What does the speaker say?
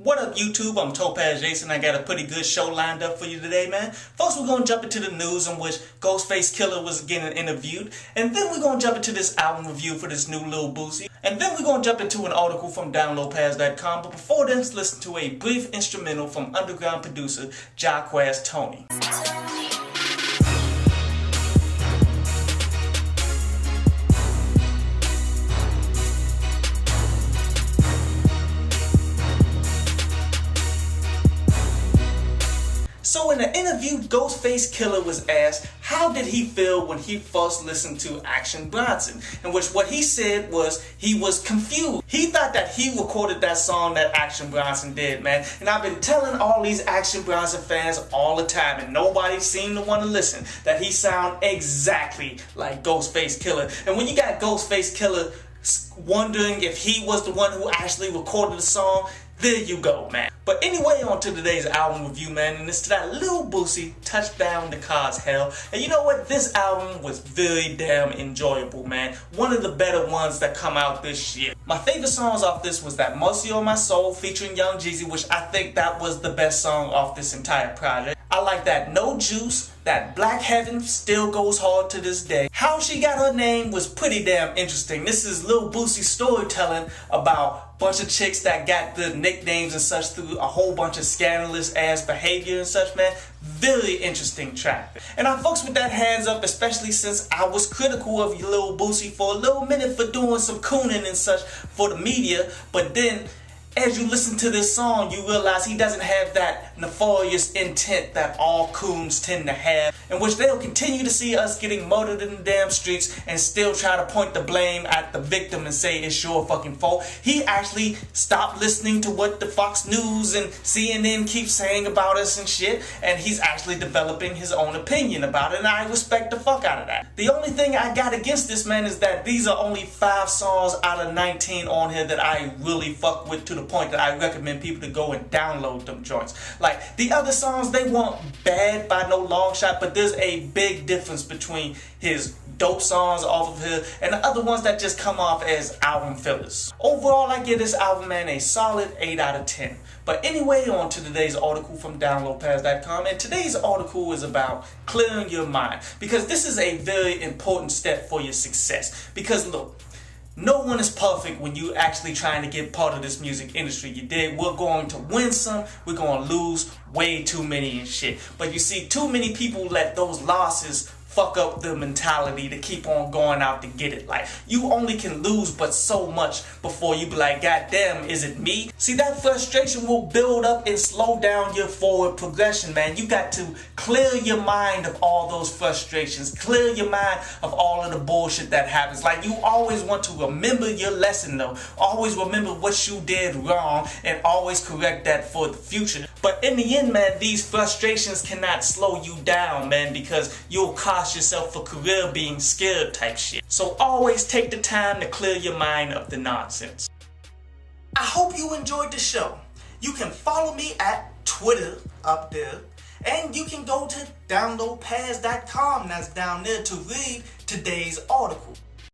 What up, YouTube? I'm Topaz Jason. I got a pretty good show lined up for you today, man. First, we're going to jump into the news in which Ghostface Killah was getting interviewed. And then we're going to jump into this album review for this new Lil Boosie. And then we're going to jump into an article from downloadpass.com. But before then, let's listen to a brief instrumental from underground producer Jaquez Tony. So in an interview, Ghostface Killah was asked how did he feel when he first listened to Action Bronson, in which what he said was he was confused. He thought that he recorded that song that Action Bronson did, man. And I've been telling all these Action Bronson fans all the time, and nobody seemed to want to listen, that he sound exactly like Ghostface Killah. And when you got Ghostface Killah wondering if he was the one who actually recorded the song, there you go, man. But anyway, on to today's album review, man, and it's to that Lil Boosie Touchdown to Cause Hell. And you know what? This album was very damn enjoyable, man. One of the better ones that come out this year. My favorite songs off this was that Mercy on My Soul featuring Young Jeezy, which I think that was the best song off this entire project. I like that No Juice, that Black Heaven still goes hard to this day. How she got her name was pretty damn interesting. This is Lil Boosie's storytelling about a bunch of chicks that got the nicknames and such through a whole bunch of scandalous ass behavior and such, man. Very interesting track. And I fucks with that hands up, especially since I was critical of Lil Boosie for a little minute for doing some cooning and such for the media, but then as you listen to this song, you realize he doesn't have that nefarious intent that all coons tend to have, in which they'll continue to see us getting murdered in the damn streets and still try to point the blame at the victim and say it's your fucking fault. He actually stopped listening to what the Fox News and CNN keep saying about us and shit, and he's actually developing his own opinion about it, and I respect the fuck out of that. The only thing I got against this, man, is that these are only 5 songs out of 19 on here that I really fuck with, to the point that I recommend people to go and download them joints. Like, the other songs, they weren't bad by no long shot, but there's a big difference between his dope songs off of here and the other ones that just come off as album fillers. Overall, I give this album, man, a solid 8 out of 10. But anyway, on to today's article from downloadpass.com, and today's article is about clearing your mind, because this is a very important step for your success. Because look, no one is perfect when you actually trying to get part of this music industry. You dig? We're going to win some, we're going to lose way too many and shit. But you see, too many people let those losses fuck up the mentality to keep on going out to get it. Like, you only can lose but so much before you be like, God damn, is it me? See, that frustration will build up and slow down your forward progression, man. You got to clear your mind of all those frustrations. Clear your mind of all of the bullshit that happens. Like, you always want to remember your lesson, though. Always remember what you did wrong and always correct that for the future. But in the end, man, these frustrations cannot slow you down, man, because you'll cost yourself a career being scared type shit. So always take the time to clear your mind of the nonsense. I hope you enjoyed the show. You can follow me at Twitter up there, and you can go to downloadpass.com, that's down there, to read today's article.